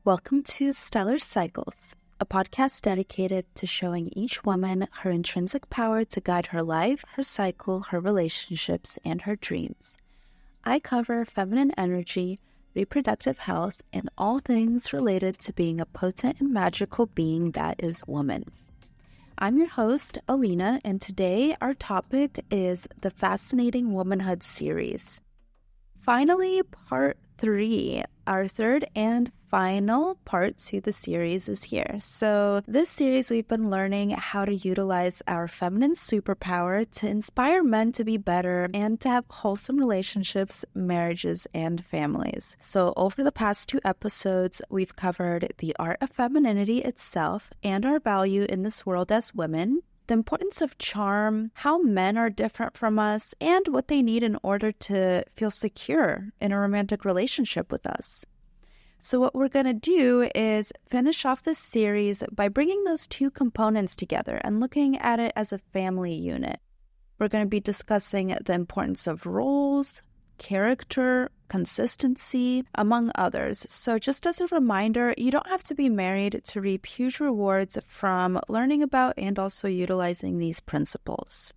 Welcome to Stellar Cycles, a podcast dedicated to showing each woman her intrinsic power to guide her life, her cycle, her relationships, and her dreams. I cover feminine energy, reproductive health, and all things related to being a potent and magical being that is woman. I'm your host, Alina, and today our topic is the Fascinating Womanhood series. Finally, part 3, our third and final part to the series is here. So this series, we've been learning how to utilize our feminine superpower to inspire men to be better and to have wholesome relationships, marriages, and families. So over the past 2 episodes, we've covered the art of femininity itself and our value in this world as women, the importance of charm, how men are different from us, and what they need in order to feel secure in a romantic relationship with us. So what we're going to do is finish off this series by bringing those 2 components together and looking at it as a family unit. We're going to be discussing the importance of roles, character, consistency, among others. So just as a reminder, you don't have to be married to reap huge rewards from learning about and also utilizing these principles.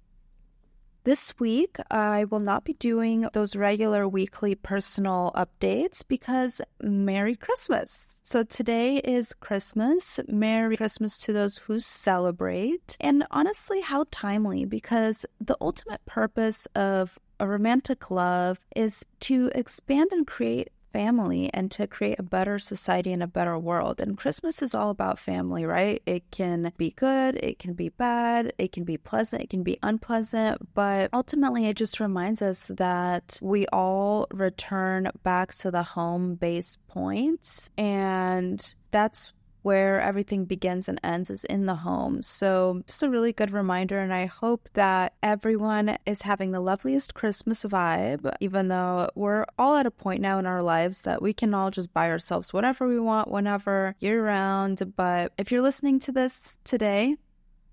This week, I will not be doing those regular weekly personal updates because Merry Christmas. So today is Christmas. Merry Christmas to those who celebrate. And honestly, how timely, because the ultimate purpose of a romantic love is to expand and create family and to create a better society and a better world. And Christmas is all about family, right? It can be good, it can be bad, it can be pleasant, it can be unpleasant, but ultimately it just reminds us that we all return back to the home base point, and that's where everything begins and ends, is in the home. So just a really good reminder, and I hope that everyone is having the loveliest Christmas vibe, even though we're all at a point now in our lives that we can all just buy ourselves whatever we want, whenever, year-round. But if you're listening to this today,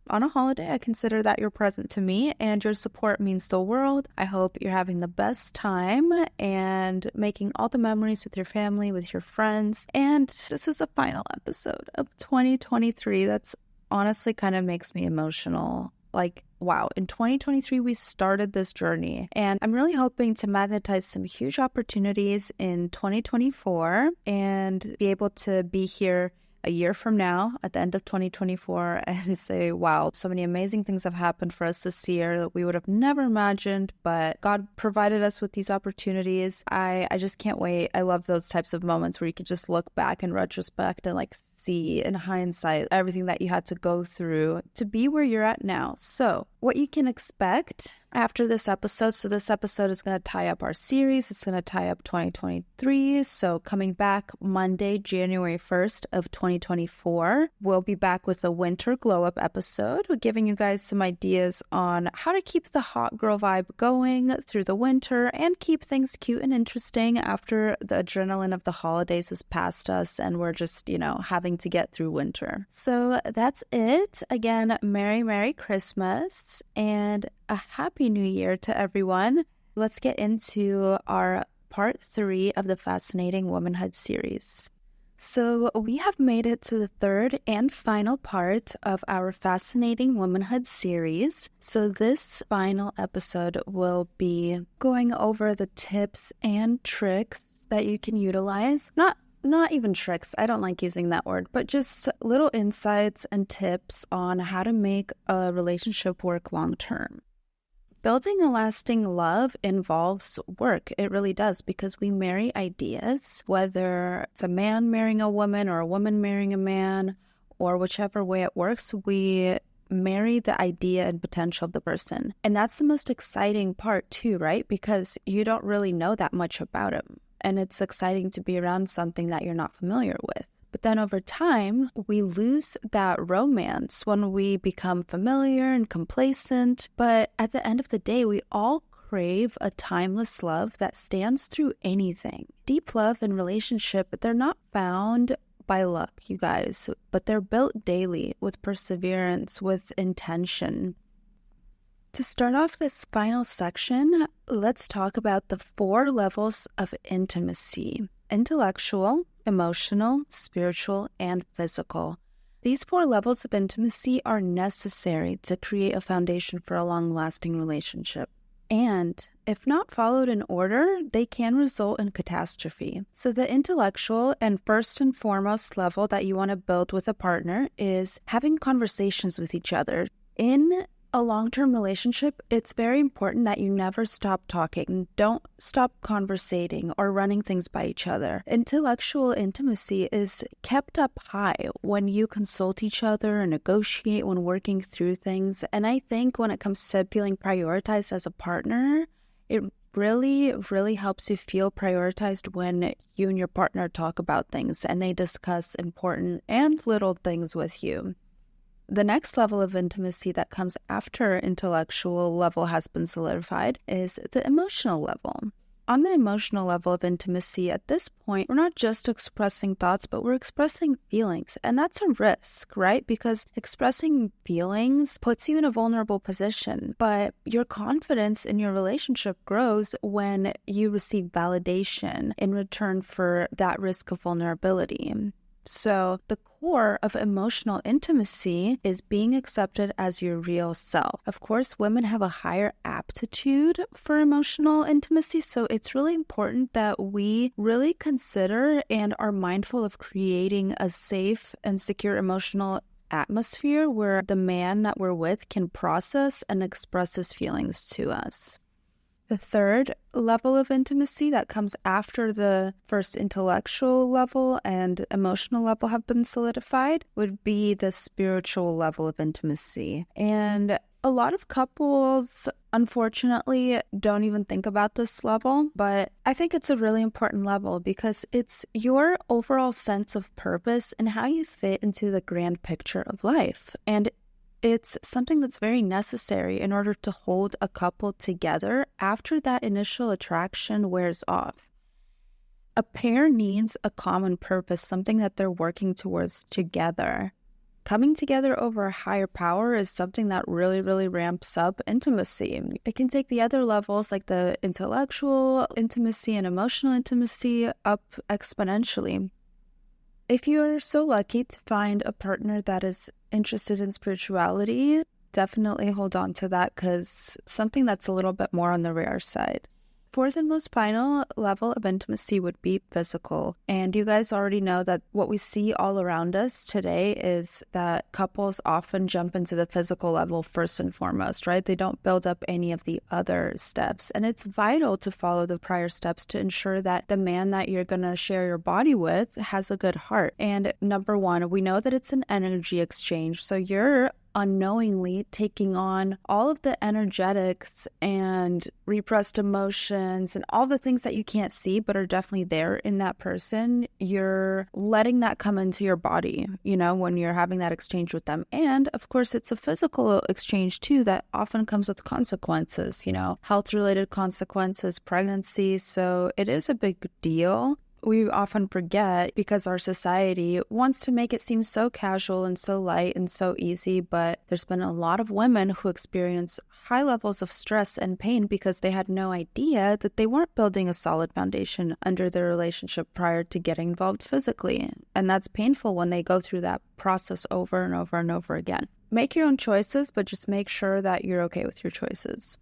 on a holiday, I consider that your present to me, and your support means the world. I hope you're having the best time and making all the memories with your family, with your friends. And this is the final episode of 2023. That's honestly kind of makes me emotional. Like, wow, in 2023, we started this journey, and I'm really hoping to magnetize some huge opportunities in 2024 and be able to be here a year from now at the end of 2024 and say, wow, so many amazing things have happened for us this year that we would have never imagined, but God provided us with these opportunities. I just can't wait. I love those types of moments where you could just look back in retrospect and like see in hindsight everything that you had to go through to be where you're at now. So what you can expect after this episode. So this episode is going to tie up our series. It's going to tie up 2023. So coming back Monday, January 1st of 2024, we'll be back with a winter glow up episode, giving you guys some ideas on how to keep the hot girl vibe going through the winter and keep things cute and interesting after the adrenaline of the holidays has passed us and we're just, having to get through winter. So that's it. Again, Merry Christmas and a Happy New Year to everyone. Let's get into our part 3 of the Fascinating Womanhood series. So we have made it to the third and final part of our Fascinating Womanhood series. So this final episode will be going over the tips and tricks that you can utilize. Not even tricks, I don't like using that word, but just little insights and tips on how to make a relationship work long term. Building a lasting love involves work. It really does, because we marry ideas, whether it's a man marrying a woman or a woman marrying a man, or whichever way it works, we marry the idea and potential of the person. And that's the most exciting part too, right? Because you don't really know that much about him. And it's exciting to be around something that you're not familiar with. But then over time, we lose that romance when we become familiar and complacent. But at the end of the day, we all crave a timeless love that stands through anything. Deep love and relationship, they're not found by luck, you guys, but they're built daily with perseverance, with intention. To start off this final section, let's talk about the 4 levels of intimacy. intellectual, emotional, spiritual, and physical. These 4 levels of intimacy are necessary to create a foundation for a long-lasting relationship. And if not followed in order, they can result in catastrophe. So the intellectual and first and foremost level that you want to build with a partner is having conversations with each other. In a long-term relationship, it's very important that you never stop talking. Don't stop conversating or running things by each other. Intellectual intimacy is kept up high when you consult each other and negotiate when working through things. And I think when it comes to feeling prioritized as a partner, it really, really helps you feel prioritized when you and your partner talk about things and they discuss important and little things with you. The next level of intimacy that comes after intellectual level has been solidified is the emotional level. On the emotional level of intimacy, at this point, we're not just expressing thoughts, but we're expressing feelings. And that's a risk, right? Because expressing feelings puts you in a vulnerable position. But your confidence in your relationship grows when you receive validation in return for that risk of vulnerability. So the core of emotional intimacy is being accepted as your real self. Of course, women have a higher aptitude for emotional intimacy, so it's really important that we really consider and are mindful of creating a safe and secure emotional atmosphere where the man that we're with can process and express his feelings to us. The third level of intimacy that comes after the first intellectual level and emotional level have been solidified would be the spiritual level of intimacy. And a lot of couples, unfortunately, don't even think about this level, but I think it's a really important level because it's your overall sense of purpose and how you fit into the grand picture of life. And it's something that's very necessary in order to hold a couple together after that initial attraction wears off. A pair needs a common purpose, something that they're working towards together. Coming together over a higher power is something that really, really ramps up intimacy. It can take the other levels like the intellectual intimacy and emotional intimacy up exponentially. If you're so lucky to find a partner that is interested in spirituality, definitely hold on to that because something that's a little bit more on the rare side. Fourth and most final level of intimacy would be physical. And you guys already know that what we see all around us today is that couples often jump into the physical level first and foremost, right? They don't build up any of the other steps. And it's vital to follow the prior steps to ensure that the man that you're going to share your body with has a good heart. And number one, we know that it's an energy exchange. So you're unknowingly taking on all of the energetics and repressed emotions and all the things that you can't see but are definitely there in that person. You're letting that come into your body, when you're having that exchange with them. And of course, it's a physical exchange too that often comes with consequences, health-related consequences, pregnancy. So it is a big deal. We often forget because our society wants to make it seem so casual and so light and so easy, but there's been a lot of women who experience high levels of stress and pain because they had no idea that they weren't building a solid foundation under their relationship prior to getting involved physically. And that's painful when they go through that process over and over and over again. Make your own choices, but just make sure that you're okay with your choices.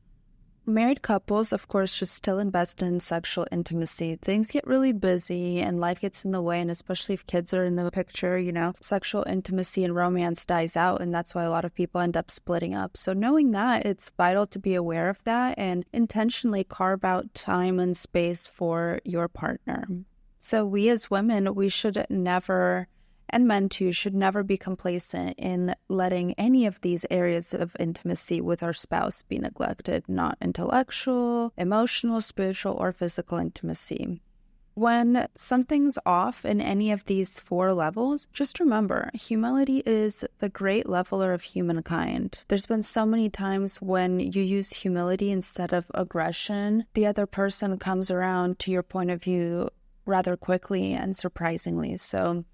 Married couples, of course, should still invest in sexual intimacy. Things get really busy and life gets in the way, and especially if kids are in the picture, sexual intimacy and romance dies out, and that's why a lot of people end up splitting up. So knowing that, it's vital to be aware of that and intentionally carve out time and space for your partner. So we as women, we should never, and men too, should never be complacent in letting any of these areas of intimacy with our spouse be neglected, not intellectual, emotional, spiritual, or physical intimacy. When something's off in any of these 4 levels, just remember, humility is the great leveler of humankind. There's been so many times when you use humility instead of aggression, the other person comes around to your point of view rather quickly and surprisingly. So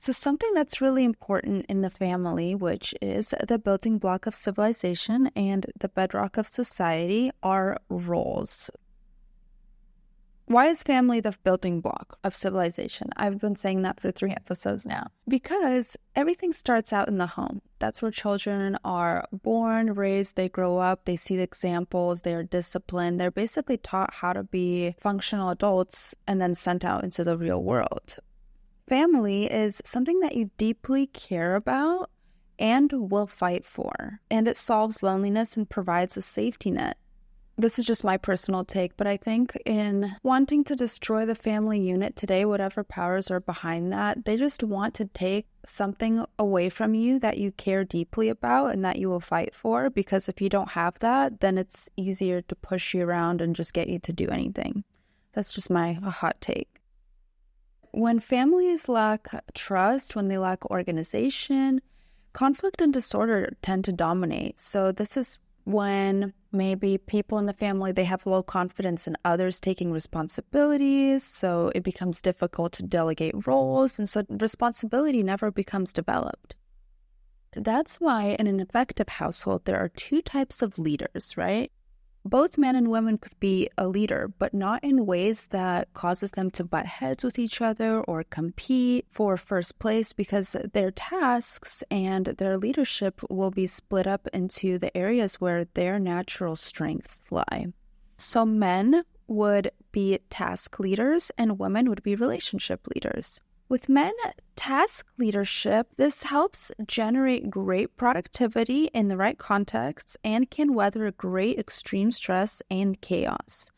something that's really important in the family, which is the building block of civilization and the bedrock of society, are roles. Why is family the building block of civilization? I've been saying that for 3 episodes now. Because everything starts out in the home. That's where children are born, raised, they grow up, they see the examples, they are disciplined. They're basically taught how to be functional adults and then sent out into the real world. Family is something that you deeply care about and will fight for. And it solves loneliness and provides a safety net. This is just my personal take, but I think in wanting to destroy the family unit today, whatever powers are behind that, they just want to take something away from you that you care deeply about and that you will fight for, because if you don't have that, then it's easier to push you around and just get you to do anything. That's just my hot take. When families lack trust, when they lack organization, conflict and disorder tend to dominate. So this is when maybe people in the family, they have low confidence in others taking responsibilities, so it becomes difficult to delegate roles, and so responsibility never becomes developed. That's why in an effective household, there are 2 types of leaders, right? Both men and women could be a leader, but not in ways that causes them to butt heads with each other or compete for first place, because their tasks and their leadership will be split up into the areas where their natural strengths lie. So men would be task leaders and women would be relationship leaders. With men, task leadership, this helps generate great productivity in the right context and can weather great extreme stress and chaos.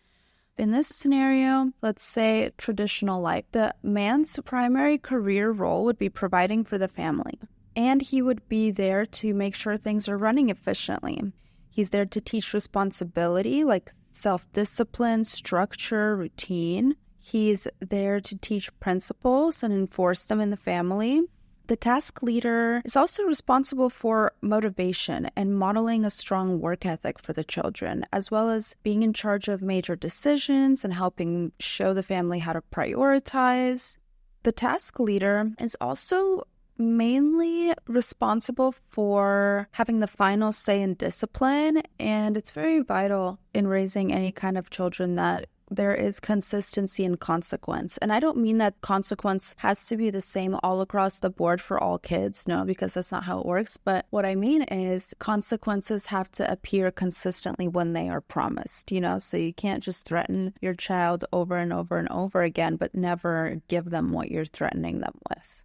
In this scenario, let's say traditional life, the man's primary career role would be providing for the family, and he would be there to make sure things are running efficiently. He's there to teach responsibility like self-discipline, structure, routine. He's there to teach principles and enforce them in the family. The task leader is also responsible for motivation and modeling a strong work ethic for the children, as well as being in charge of major decisions and helping show the family how to prioritize. The task leader is also mainly responsible for having the final say in discipline, and it's very vital in raising any kind of children that there is consistency and consequence. And I don't mean that consequence has to be the same all across the board for all kids, no, because that's not how it works. But what I mean is consequences have to appear consistently when they are promised, so you can't just threaten your child over and over and over again, but never give them what you're threatening them with.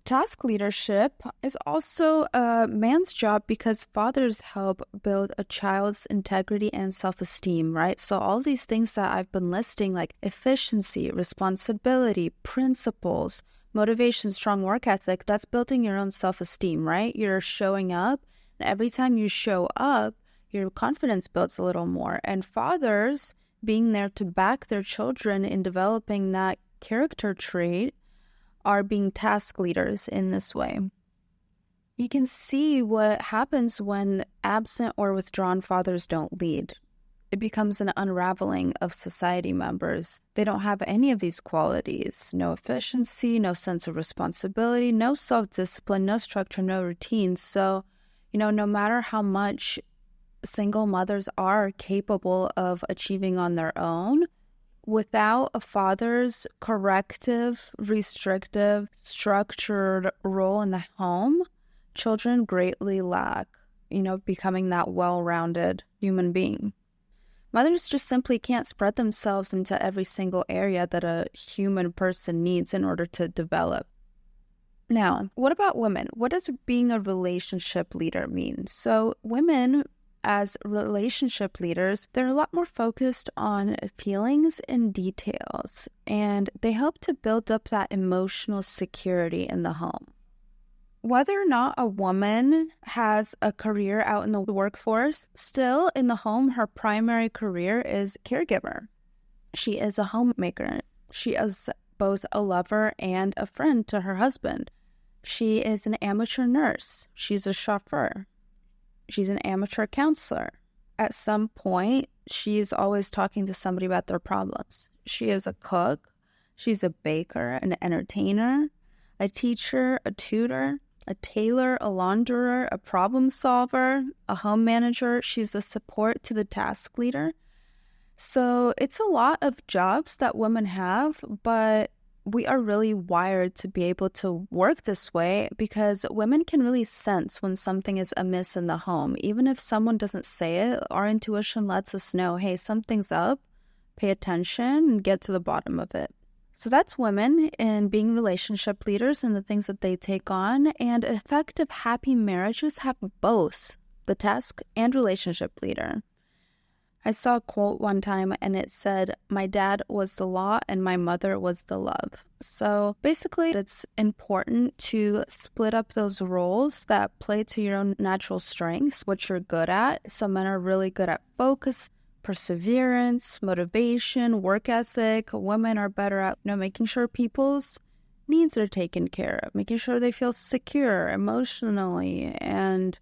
Task leadership is also a man's job because fathers help build a child's integrity and self-esteem, right? So all these things that I've been listing, like efficiency, responsibility, principles, motivation, strong work ethic, that's building your own self-esteem, right? You're showing up, and every time you show up, your confidence builds a little more. And fathers being there to back their children in developing that character trait are being task leaders in this way. You can see what happens when absent or withdrawn fathers don't lead. It becomes an unraveling of society members. They don't have any of these qualities. No efficiency, no sense of responsibility, no self-discipline, no structure, no routine. So, no matter how much single mothers are capable of achieving on their own, without a father's corrective, restrictive, structured role in the home, children greatly lack, becoming that well-rounded human being. Mothers just simply can't spread themselves into every single area that a human person needs in order to develop. Now, what about women? What does being a relationship leader mean? So women, as relationship leaders, they're a lot more focused on feelings and details, and they help to build up that emotional security in the home. Whether or not a woman has a career out in the workforce, still in the home, her primary career is caregiver. She is a homemaker. She is both a lover and a friend to her husband. She is an amateur nurse. She's a chauffeur. She's an amateur counselor. At some point, she's always talking to somebody about their problems. She is a cook. She's a baker, an entertainer, a teacher, a tutor, a tailor, a launderer, a problem solver, a home manager. She's a support to the task leader. So it's a lot of jobs that women have, but we are really wired to be able to work this way because women can really sense when something is amiss in the home. Even if someone doesn't say it, our intuition lets us know, hey, something's up, pay attention, and get to the bottom of it. So that's women and being relationship leaders and the things that they take on. And effective, happy marriages have both the task and relationship leader. I saw a quote one time and it said, my dad was the law and my mother was the love. So basically, it's important to split up those roles that play to your own natural strengths, what you're good at. So men are really good at focus, perseverance, motivation, work ethic. Women are better at, making sure people's needs are taken care of, making sure they feel secure emotionally and,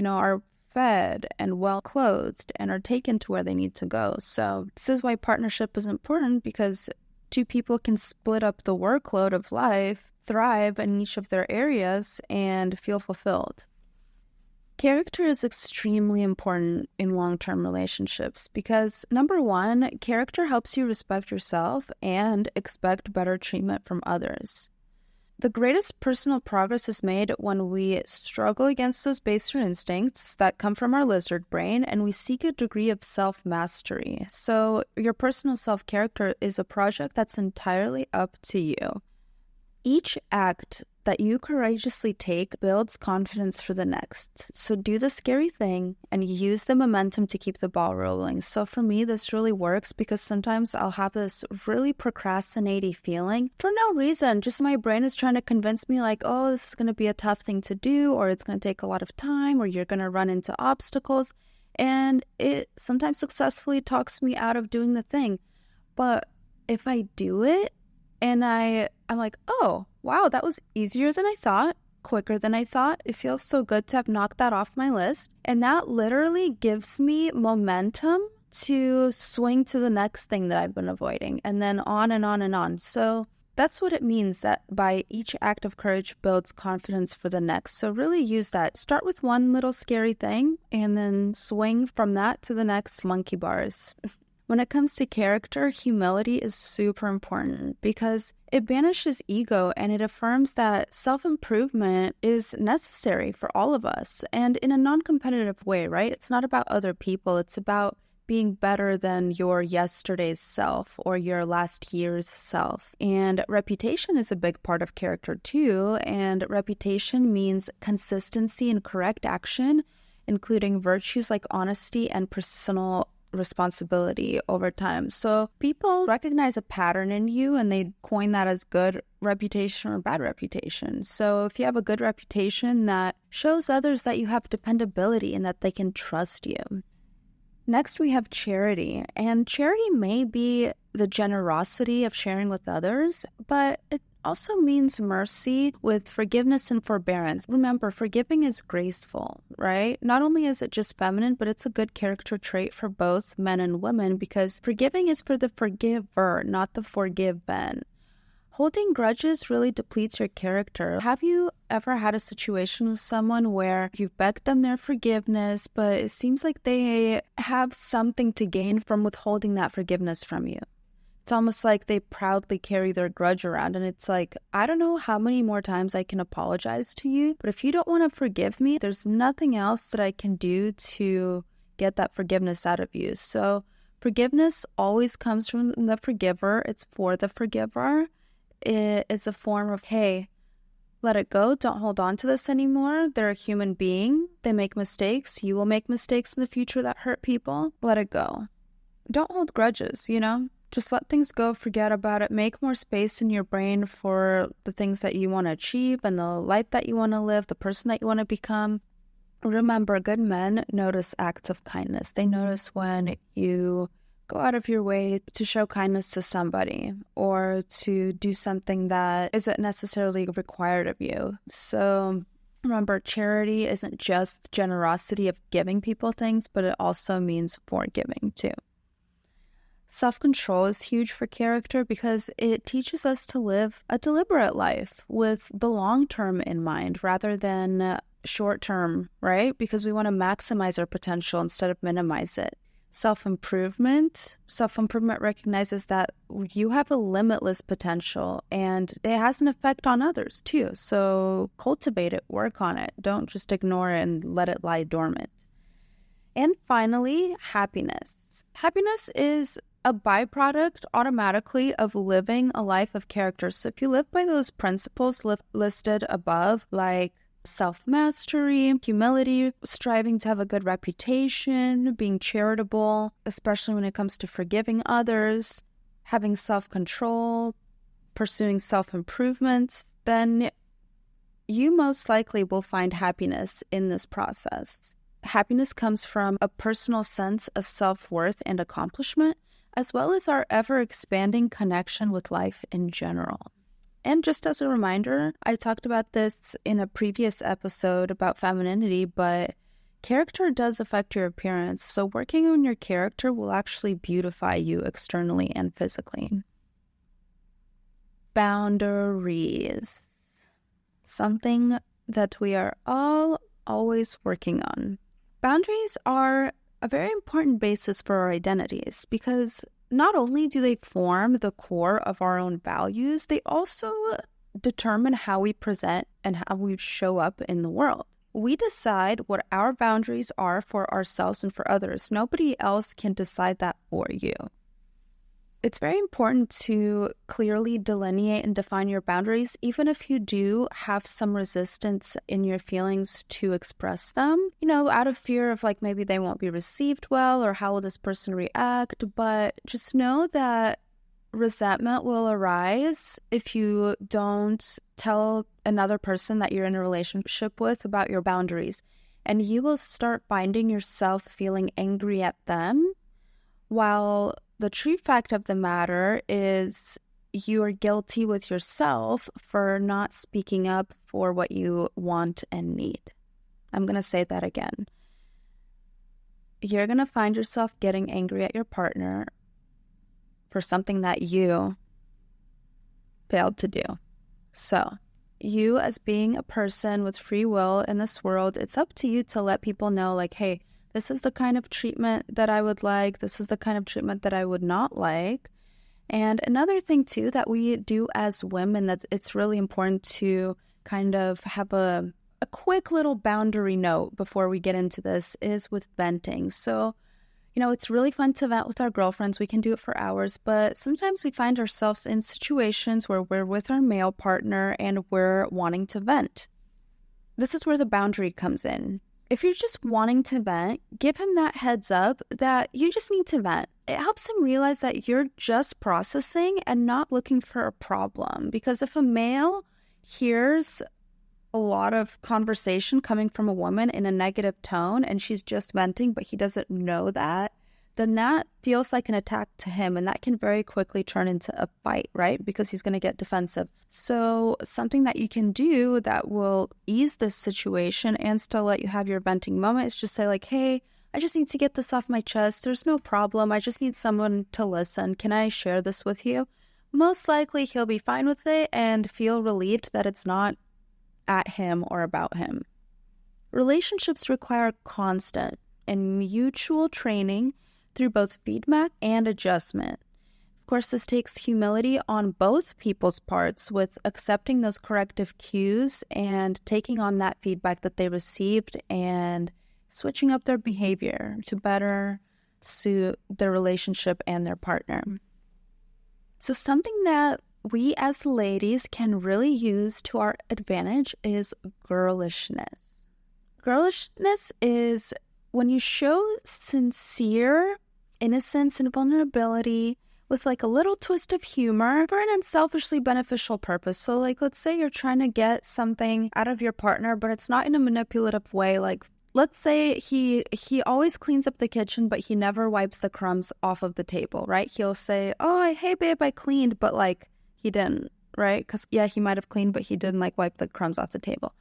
are fed and well clothed and are taken to where they need to go. So this is why partnership is important, because two people can split up the workload of life, thrive in each of their areas, and feel fulfilled. Character is extremely important in long-term relationships because, number one, character helps you respect yourself and expect better treatment from others. The greatest personal progress is made when we struggle against those baser instincts that come from our lizard brain and we seek a degree of self-mastery. So your personal self-character is a project that's entirely up to you. Each act that you courageously take builds confidence for the next. So do the scary thing and use the momentum to keep the ball rolling. So for me, this really works because sometimes I'll have this really procrastinating feeling for no reason. Just my brain is trying to convince me like, oh, this is going to be a tough thing to do, or it's going to take a lot of time, or you're going to run into obstacles. And it sometimes successfully talks me out of doing the thing. But if I do it, and I'm like, oh, wow, that was easier than I thought, quicker than I thought. It feels so good to have knocked that off my list. And that literally gives me momentum to swing to the next thing that I've been avoiding, and then on and on and on. So that's what it means that by each act of courage builds confidence for the next. So really use that. Start with one little scary thing and then swing from that to the next monkey bars. When it comes to character, humility is super important because it banishes ego and it affirms that self-improvement is necessary for all of us, and in a non-competitive way, right? It's not about other people. It's about being better than your yesterday's self or your last year's self. And reputation is a big part of character too, and reputation means consistency and correct action, including virtues like honesty and personal responsibility over time. So people recognize a pattern in you and they coin that as good reputation or bad reputation. So if you have a good reputation, that shows others that you have dependability and that they can trust you. Next, we have charity. And charity may be the generosity of sharing with others, but it also means mercy with forgiveness and forbearance. Remember, forgiving is graceful, right? Not only is it just feminine, but it's a good character trait for both men and women because forgiving is for the forgiver, not the forgiven. Holding grudges really depletes your character. Have you ever had a situation with someone where you've begged them their forgiveness, but it seems like they have something to gain from withholding that forgiveness from you? It's almost like they proudly carry their grudge around, and it's like, I don't know how many more times I can apologize to you, but if you don't want to forgive me, there's nothing else that I can do to get that forgiveness out of you. So forgiveness always comes from the forgiver. It's for the forgiver. It is a form of, hey, let it go. Don't hold on to this anymore. They're a human being. They make mistakes. You will make mistakes in the future that hurt people. Let it go. Don't hold grudges, Just let things go, forget about it, make more space in your brain for the things that you want to achieve and the life that you want to live, the person that you want to become. Remember, good men notice acts of kindness. They notice when you go out of your way to show kindness to somebody or to do something that isn't necessarily required of you. So remember, charity isn't just generosity of giving people things, but it also means forgiving too. Self-control is huge for character because it teaches us to live a deliberate life with the long term in mind rather than short term, right? Because we want to maximize our potential instead of minimize it. Self-improvement. Self-improvement recognizes that you have a limitless potential and it has an effect on others too. So cultivate it, work on it. Don't just ignore it and let it lie dormant. And finally, happiness. Happiness is a byproduct automatically of living a life of character. So if you live by those principles listed above, like self-mastery, humility, striving to have a good reputation, being charitable, especially when it comes to forgiving others, having self-control, pursuing self-improvement, then you most likely will find happiness in this process. Happiness comes from a personal sense of self-worth and accomplishment, as well as our ever-expanding connection with life in general. And just as a reminder, I talked about this in a previous episode about femininity, but character does affect your appearance. So working on your character will actually beautify you externally and physically. Boundaries. Something that we are all always working on. Boundaries are a very important basis for our identities because not only do they form the core of our own values, they also determine how we present and how we show up in the world. We decide what our boundaries are for ourselves and for others. Nobody else can decide that for you. It's very important to clearly delineate and define your boundaries, even if you do have some resistance in your feelings to express them, out of fear of like maybe they won't be received well or how will this person react. But just know that resentment will arise if you don't tell another person that you're in a relationship with about your boundaries. And you will start finding yourself feeling angry at them, while the true fact of the matter is you are guilty with yourself for not speaking up for what you want and need. I'm going to say that again. You're going to find yourself getting angry at your partner for something that you failed to do. So, you as being a person with free will in this world, it's up to you to let people know, like, hey, this is the kind of treatment that I would like. This is the kind of treatment that I would not like. And another thing, too, that we do as women, that it's really important to kind of have a quick little boundary note before we get into this is with venting. So, it's really fun to vent with our girlfriends. We can do it for hours, but sometimes we find ourselves in situations where we're with our male partner and we're wanting to vent. This is where the boundary comes in. If you're just wanting to vent, give him that heads up that you just need to vent. It helps him realize that you're just processing and not looking for a problem. Because if a male hears a lot of conversation coming from a woman in a negative tone and she's just venting, but he doesn't know that, then that feels like an attack to him, and that can very quickly turn into a fight, right? Because he's going to get defensive. So something that you can do that will ease this situation and still let you have your venting moment is just say like, hey, I just need to get this off my chest. There's no problem. I just need someone to listen. Can I share this with you? Most likely he'll be fine with it and feel relieved that it's not at him or about him. Relationships require constant and mutual training through both feedback and adjustment. Of course, this takes humility on both people's parts with accepting those corrective cues and taking on that feedback that they received and switching up their behavior to better suit their relationship and their partner. So something that we as ladies can really use to our advantage is girlishness. Girlishness is when you show sincere innocence and vulnerability with like a little twist of humor for an unselfishly beneficial purpose. So like, let's say you're trying to get something out of your partner, but it's not in a manipulative way. Like, let's say he always cleans up the kitchen, but he never wipes the crumbs off of the table, right? He'll say, oh, hey babe, I cleaned, but like he didn't, right? Because yeah, he might have cleaned, but he didn't like wipe the crumbs off the table.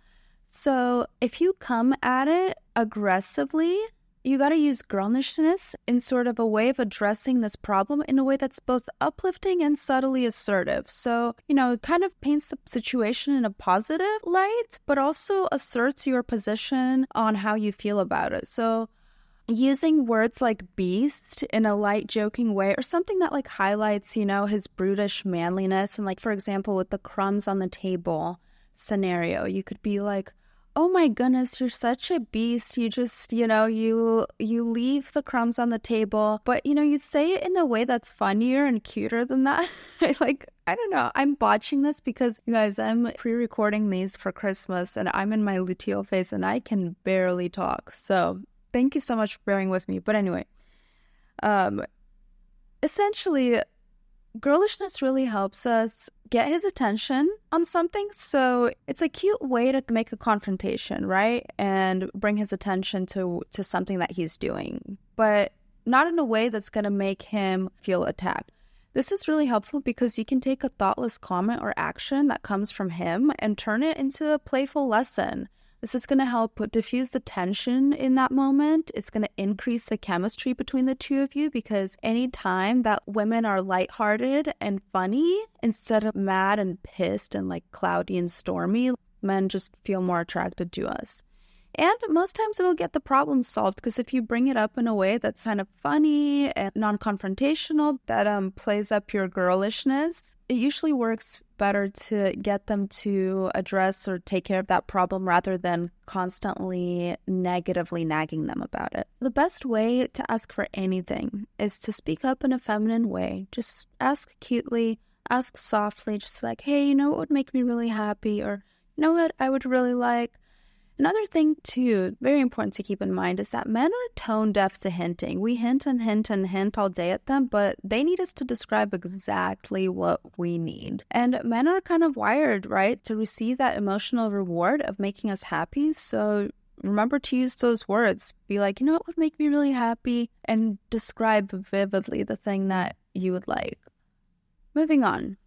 So if you come at it aggressively, you got to use girlishness in sort of a way of addressing this problem in a way that's both uplifting and subtly assertive. So, it kind of paints the situation in a positive light, but also asserts your position on how you feel about it. So using words like beast in a light joking way, or something that like highlights, his brutish manliness. And like, for example, with the crumbs on the table scenario, you could be like, oh my goodness, you're such a beast. You just, you leave the crumbs on the table, but you say it in a way that's funnier and cuter than that. Like, I don't know. I'm botching this because, you guys, I'm pre-recording these for Christmas and I'm in my luteal phase and I can barely talk. So thank you so much for bearing with me. But anyway, essentially, girlishness really helps us get his attention on something. So it's a cute way to make a confrontation, right? And bring his attention to something that he's doing, but not in a way that's going to make him feel attacked. This is really helpful because you can take a thoughtless comment or action that comes from him and turn it into a playful lesson. This is going to help diffuse the tension in that moment. It's going to increase the chemistry between the two of you, because anytime that women are lighthearted and funny instead of mad and pissed and like cloudy and stormy, men just feel more attracted to us. And most times it will get the problem solved, because if you bring it up in a way that's kind of funny and non-confrontational, that plays up your girlishness, it usually works better to get them to address or take care of that problem rather than constantly negatively nagging them about it. The best way to ask for anything is to speak up in a feminine way. Just ask cutely, ask softly, just like, hey, what would make me really happy? Or, what I would really like? Another thing, too, very important to keep in mind, is that men are tone deaf to hinting. We hint and hint and hint all day at them, but they need us to describe exactly what we need. And men are kind of wired, right, to receive that emotional reward of making us happy. So remember to use those words. Be like, what would make me really happy? And describe vividly the thing that you would like. Moving on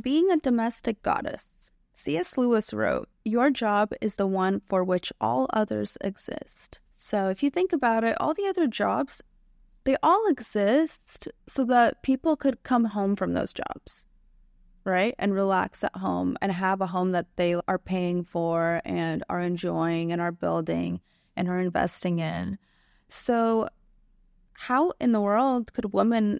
being a domestic goddess. C.S. Lewis wrote, "Your job is the one for which all others exist." So if you think about it, all the other jobs, they all exist so that people could come home from those jobs, right? And relax at home and have a home that they are paying for and are enjoying and are building and are investing in. So how in the world could women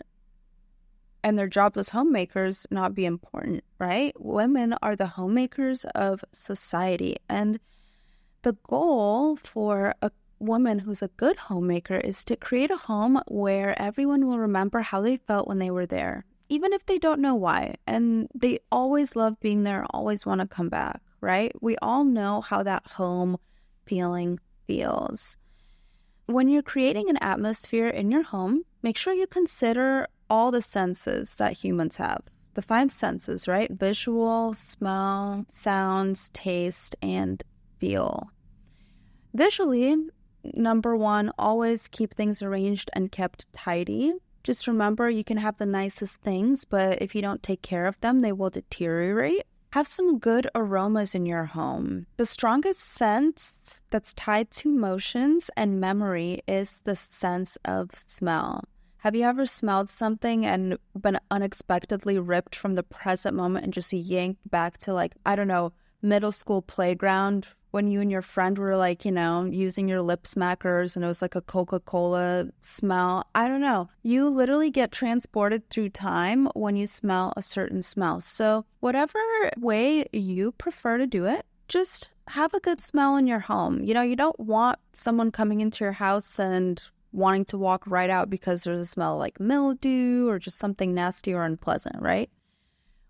and their jobless homemakers not be important, right? Women are the homemakers of society. And the goal for a woman who's a good homemaker is to create a home where everyone will remember how they felt when they were there, even if they don't know why. And they always love being there, always want to come back, right? We all know how that home feeling feels. When you're creating an atmosphere in your home, make sure you consider all the senses that humans have. The 5 senses, right? Visual, smell, sounds, taste, and feel. Visually, number 1, always keep things arranged and kept tidy. Just remember, you can have the nicest things, but if you don't take care of them, they will deteriorate. Have some good aromas in your home. The strongest sense that's tied to emotions and memory is the sense of smell. Have you ever smelled something and been unexpectedly ripped from the present moment and just yanked back to middle school playground when you and your friend were using your lip smackers and it was like a Coca-Cola smell? I don't know. You literally get transported through time when you smell a certain smell. So whatever way you prefer to do it, just have a good smell in your home. You don't want someone coming into your house and wanting to walk right out because there's a smell like mildew or just something nasty or unpleasant, right?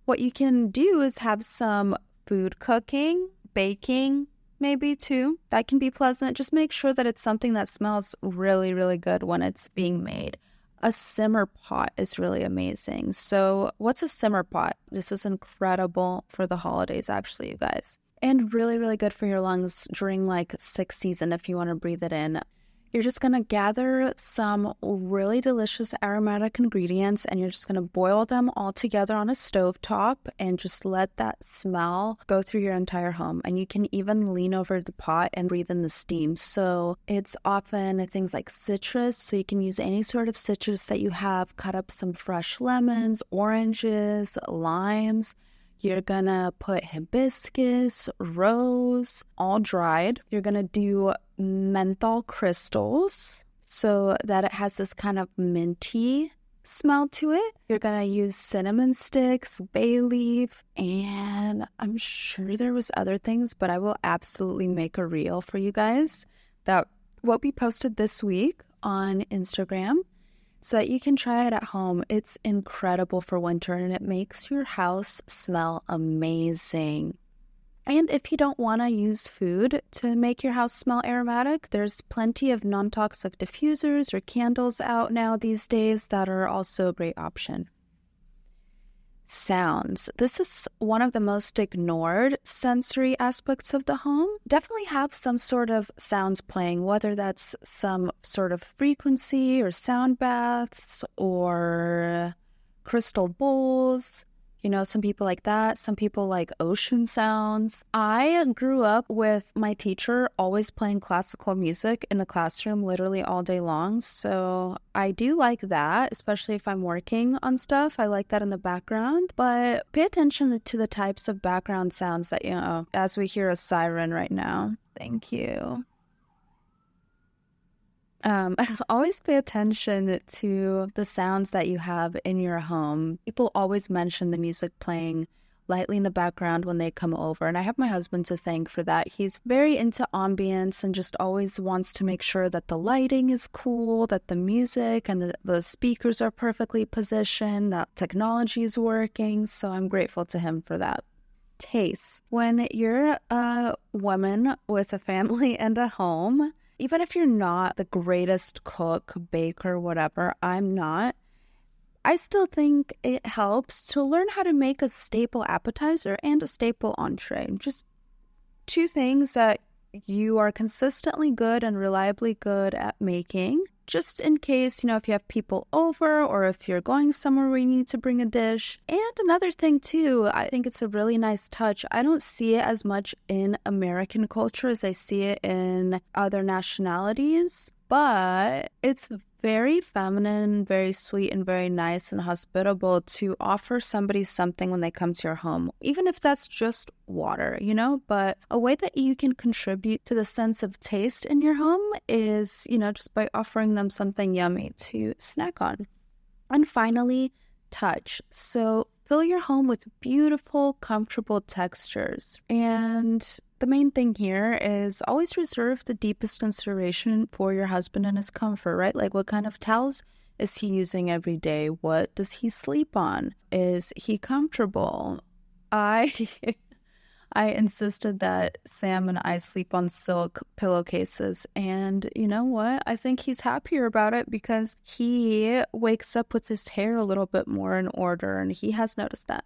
What you can do is have some food cooking, baking, maybe too. That can be pleasant. Just make sure that it's something that smells really, really good when it's being made. A simmer pot is really amazing. So what's a simmer pot? This is incredible for the holidays, actually, you guys. And really, really good for your lungs during sick season if you want to breathe it in. You're just going to gather some really delicious aromatic ingredients and you're just going to boil them all together on a stovetop and just let that smell go through your entire home. And you can even lean over the pot and breathe in the steam. So it's often things like citrus. So you can use any sort of citrus that you have. Cut up some fresh lemons, oranges, limes. You're going to put hibiscus, rose, all dried. You're going to do menthol crystals, so that it has this kind of minty smell to it. You're going to use cinnamon sticks, bay leaf, and I'm sure there was other things, but I will absolutely make a reel for you guys that will be posted this week on Instagram so that you can try it at home. It's incredible for winter and it makes your house smell amazing. And if you don't want to use food to make your house smell aromatic, there's plenty of non-toxic diffusers or candles out now these days that are also a great option. Sounds. This is one of the most ignored sensory aspects of the home. Definitely have some sort of sounds playing, whether that's some sort of frequency or sound baths or crystal bowls. You know, some people like that. Some people like ocean sounds. I grew up with my teacher always playing classical music in the classroom literally all day long. So I do like that, especially if I'm working on stuff. I like that in the background. But pay attention to the types of background sounds that, you know, as we hear a siren right now. Thank you. Always pay attention to the sounds that you have in your home. People always mention the music playing lightly in the background when they come over, and I have my husband to thank for that. He's very into ambience and just always wants to make sure that the lighting is cool, that the music and the speakers are perfectly positioned, that technology is working, so I'm grateful to him for that. Taste. When you're a woman with a family and a home, even if you're not the greatest cook, baker, whatever, I'm not, I still think it helps to learn how to make a staple appetizer and a staple entree. Just two things that you are consistently good and reliably good at making, just in case, you know, if you have people over or if you're going somewhere where you need to bring a dish. And another thing too, I think it's a really nice touch. I don't see it as much in American culture as I see it in other nationalities, but it's very feminine, very sweet, and very nice and hospitable to offer somebody something when they come to your home, even if that's just water, you know. But a way that you can contribute to the sense of taste in your home is, you know, just by offering them something yummy to snack on. And finally, touch. So fill your home with beautiful, comfortable textures. And the main thing here is always reserve the deepest consideration for your husband and his comfort, right? Like, what kind of towels is he using every day? What does he sleep on? Is he comfortable? I insisted that Sam and I sleep on silk pillowcases, and you know what? I think he's happier about it because he wakes up with his hair a little bit more in order, and he has noticed that.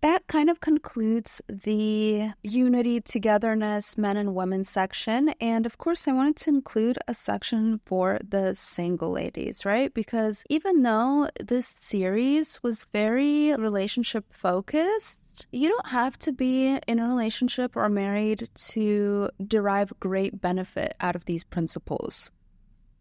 That kind of concludes the unity, togetherness, men and women section. And of course, I wanted to include a section for the single ladies, right? Because even though this series was very relationship focused, you don't have to be in a relationship or married to derive great benefit out of these principles.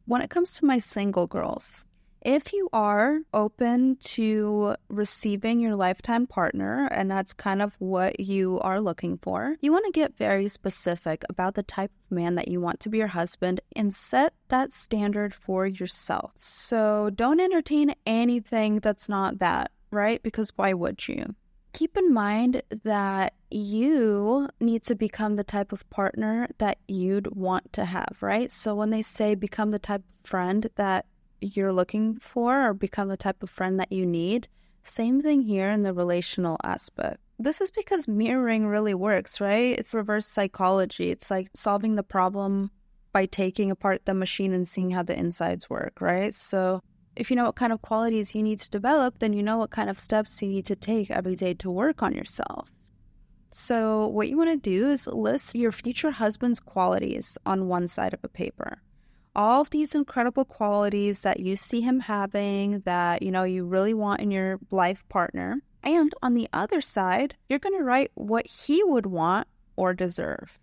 When it comes to my single girls, if you are open to receiving your lifetime partner, and that's kind of what you are looking for, you want to get very specific about the type of man that you want to be your husband and set that standard for yourself. So don't entertain anything that's not that, right? Because why would you? Keep in mind that you need to become the type of partner that you'd want to have, right? So when they say become the type of friend that you're looking for or become the type of friend that you need, same thing here in the relational aspect. This is because mirroring really works, right? It's reverse psychology. It's like solving the problem by taking apart the machine and seeing how the insides work, right? So if you know what kind of qualities you need to develop, then you know what kind of steps you need to take every day to work on yourself. So what you want to do is list your future husband's qualities on one side of a paper. All of these incredible qualities that you see him having, that, you know, you really want in your life partner. And on the other side, you're going to write what he would want or deserve.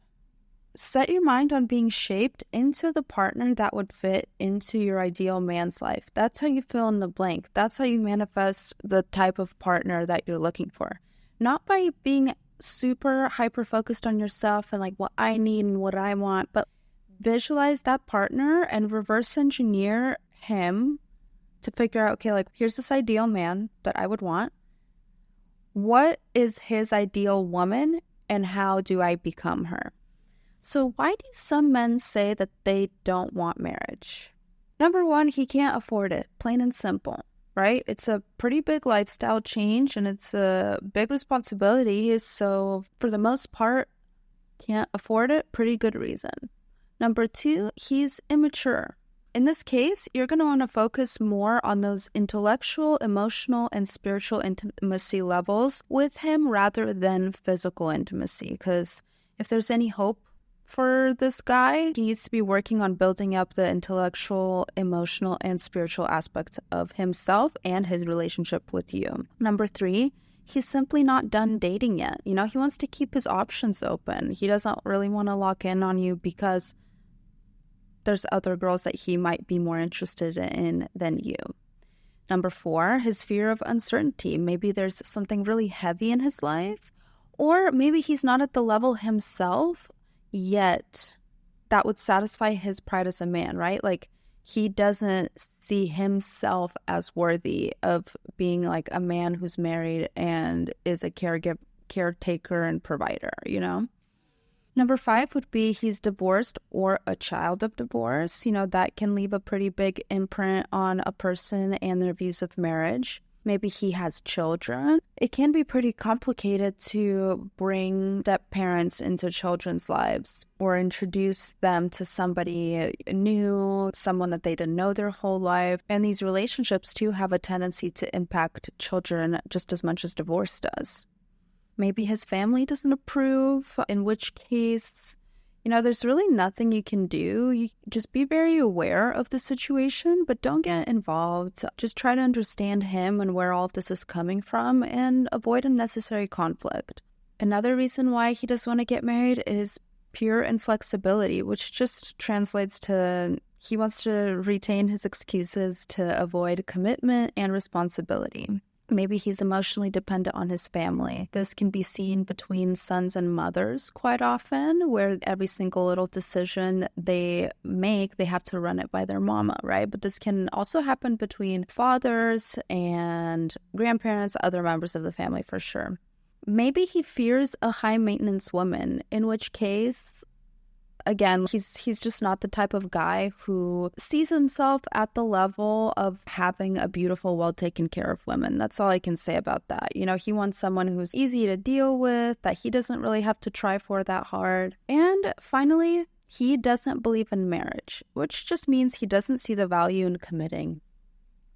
Set your mind on being shaped into the partner that would fit into your ideal man's life. That's how you fill in the blank. That's how you manifest the type of partner that you're looking for. Not by being super hyper-focused on yourself and like what I need and what I want, but visualize that partner and reverse engineer him to figure out, okay, like, here's this ideal man that I would want. What is his ideal woman and how do I become her? So why do some men say that they don't want marriage? Number one, he can't afford it, plain and simple, right? It's a pretty big lifestyle change and it's a big responsibility. So for the most part, can't afford it, pretty good reason. Number two, he's immature. In this case, you're going to want to focus more on those intellectual, emotional, and spiritual intimacy levels with him rather than physical intimacy. Because if there's any hope for this guy, he needs to be working on building up the intellectual, emotional, and spiritual aspects of himself and his relationship with you. Number three, he's simply not done dating yet. You know, he wants to keep his options open. He doesn't really want to lock in on you because there's other girls that he might be more interested in than you. Number four, his fear of uncertainty. Maybe there's something really heavy in his life, or maybe he's not at the level himself yet that would satisfy his pride as a man, right? Like, he doesn't see himself as worthy of being like a man who's married and is a caretaker and provider, you know? Number five would be he's divorced or a child of divorce. You know, that can leave a pretty big imprint on a person and their views of marriage. Maybe he has children. It can be pretty complicated to bring step parents into children's lives or introduce them to somebody new, someone that they didn't know their whole life. And these relationships too have a tendency to impact children just as much as divorce does. Maybe his family doesn't approve, in which case, you know, there's really nothing you can do. You just be very aware of the situation, but don't get involved. Just try to understand him and where all of this is coming from and avoid unnecessary conflict. Another reason why he doesn't want to get married is pure inflexibility, which just translates to he wants to retain his excuses to avoid commitment and responsibility. Maybe he's emotionally dependent on his family. This can be seen between sons and mothers quite often, where every single little decision they make, they have to run it by their mama, right? But this can also happen between fathers and grandparents, other members of the family for sure. Maybe he fears a high-maintenance woman, in which case, again, he's just not the type of guy who sees himself at the level of having a beautiful, well-taken care of woman. That's all I can say about that. You know, he wants someone who's easy to deal with, that he doesn't really have to try for that hard. And finally, he doesn't believe in marriage, which just means he doesn't see the value in committing.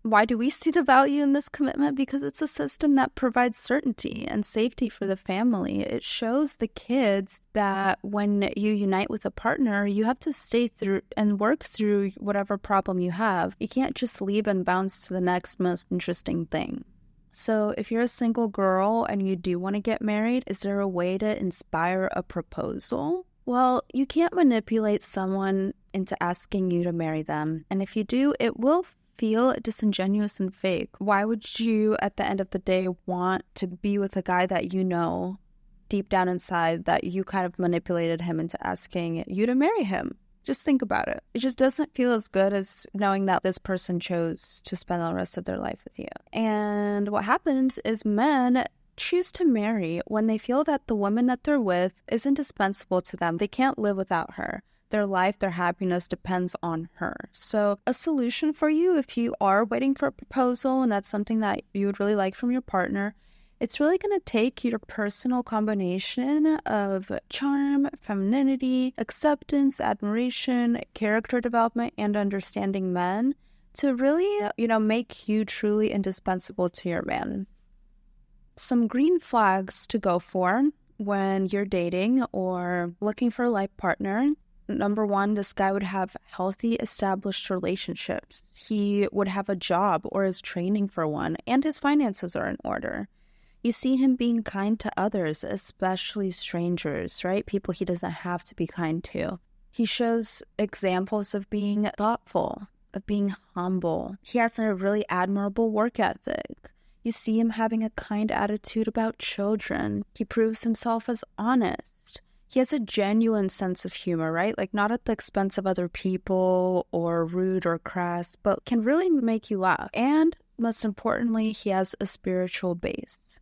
Why do we see the value in this commitment? Because it's a system that provides certainty and safety for the family. It shows the kids that when you unite with a partner, you have to stay through and work through whatever problem you have. You can't just leave and bounce to the next most interesting thing. So if you're a single girl and you do want to get married, is there a way to inspire a proposal? Well, you can't manipulate someone into asking you to marry them. And if you do, it will feel disingenuous and fake. Why would you, at the end of the day, want to be with a guy that you know deep down inside that you kind of manipulated him into asking you to marry him? Just think about it. It just doesn't feel as good as knowing that this person chose to spend the rest of their life with you. And what happens is men choose to marry when they feel that the woman that they're with is indispensable to them. They can't live without her. Their life, their happiness depends on her. So a solution for you, if you are waiting for a proposal and that's something that you would really like from your partner, it's really going to take your personal combination of charm, femininity, acceptance, admiration, character development, and understanding men to really, make you truly indispensable to your man. Some green flags to go for when you're dating or looking for a life partner. Number one, this guy would have healthy, established relationships. He would have a job or is training for one, and his finances are in order. You see him being kind to others, especially strangers, right? People he doesn't have to be kind to. He shows examples of being thoughtful, of being humble. He has a really admirable work ethic. You see him having a kind attitude about children. He proves himself as honest. He has a genuine sense of humor, right? Like not at the expense of other people or rude or crass, but can really make you laugh. And most importantly, he has a spiritual base.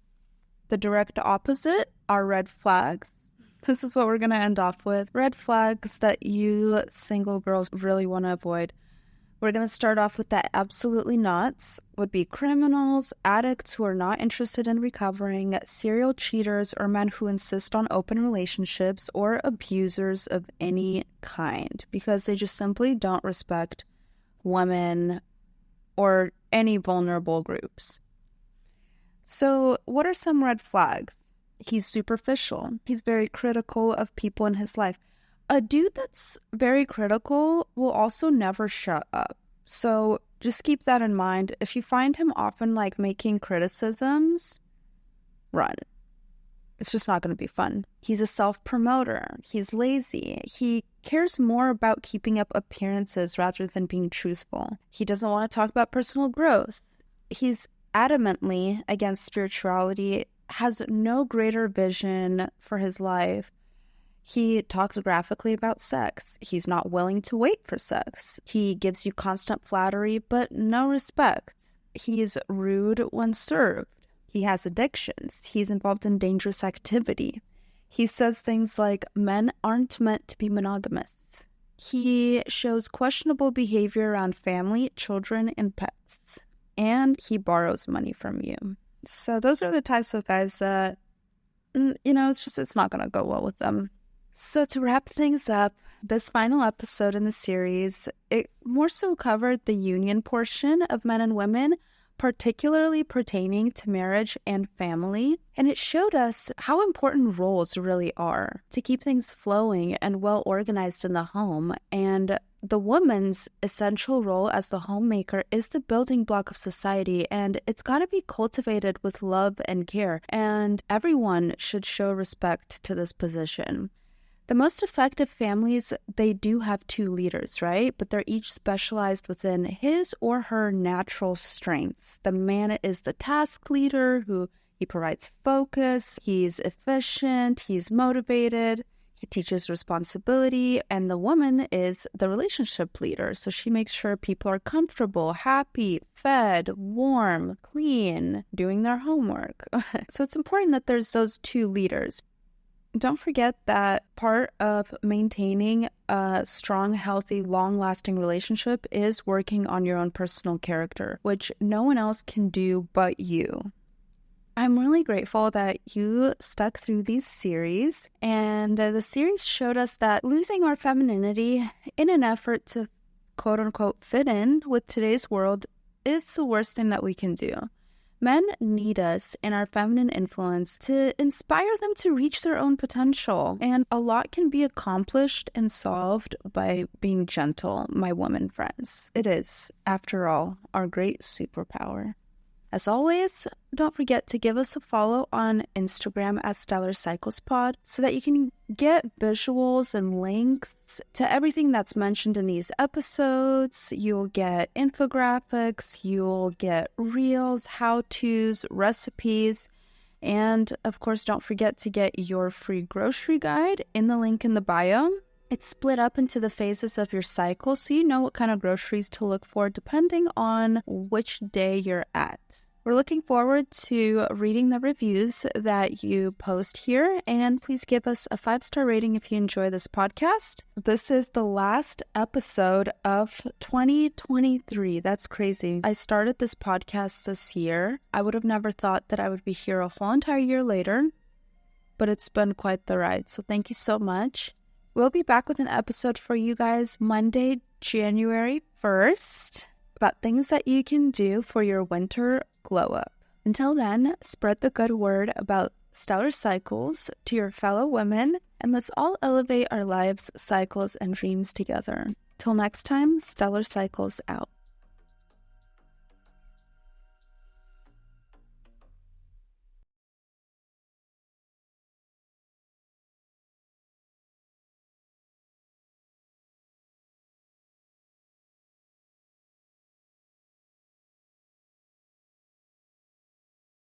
The direct opposite are red flags. This is what we're going to end off with. Red flags that you single girls really want to avoid. We're going to start off with that absolutely nots would be criminals, addicts who are not interested in recovering, serial cheaters, or men who insist on open relationships, or abusers of any kind because they just simply don't respect women or any vulnerable groups. So what are some red flags? He's superficial. He's very critical of people in his life. A dude that's very critical will also never shut up. So just keep that in mind. If you find him often making criticisms, run. It's just not going to be fun. He's a self-promoter. He's lazy. He cares more about keeping up appearances rather than being truthful. He doesn't want to talk about personal growth. He's adamantly against spirituality, has no greater vision for his life. He talks graphically about sex. He's not willing to wait for sex. He gives you constant flattery, but no respect. He's rude when served. He has addictions. He's involved in dangerous activity. He says things like, men aren't meant to be monogamous. He shows questionable behavior around family, children, and pets. And he borrows money from you. So those are the types of guys that, it's not going to go well with them. So to wrap things up, this final episode in the series, it more so covered the union portion of men and women, particularly pertaining to marriage and family. And it showed us how important roles really are to keep things flowing and well organized in the home. And the woman's essential role as the homemaker is the building block of society, and it's got to be cultivated with love and care. And everyone should show respect to this position. The most effective families, they do have two leaders, right? But they're each specialized within his or her natural strengths. The man is the task leader he provides focus, he's efficient, he's motivated, he teaches responsibility, and the woman is the relationship leader. So she makes sure people are comfortable, happy, fed, warm, clean, doing their homework. So it's important that there's those two leaders. Don't forget that part of maintaining a strong, healthy, long-lasting relationship is working on your own personal character, which no one else can do but you. I'm really grateful that you stuck through these series, and the series showed us that losing our femininity in an effort to quote-unquote fit in with today's world is the worst thing that we can do. Men need us and our feminine influence to inspire them to reach their own potential. And a lot can be accomplished and solved by being gentle, my woman friends. It is, after all, our great superpower. As always, don't forget to give us a follow on Instagram at Stellar Cycles Pod so that you can get visuals and links to everything that's mentioned in these episodes. You'll get infographics, you'll get reels, how-tos, recipes, and of course, don't forget to get your free grocery guide in the link in the bio. It's split up into the phases of your cycle, so you know what kind of groceries to look for depending on which day you're at. We're looking forward to reading the reviews that you post here, and please give us a 5-star rating if you enjoy this podcast. This is the last episode of 2023. That's crazy. I started this podcast this year. I would have never thought that I would be here a whole entire year later, but it's been quite the ride, so thank you so much. We'll be back with an episode for you guys Monday, January 1st, about things that you can do for your winter glow up. Until then, spread the good word about stellar cycles to your fellow women, and let's all elevate our lives, cycles, and dreams together. Till next time, Stellar Cycles out.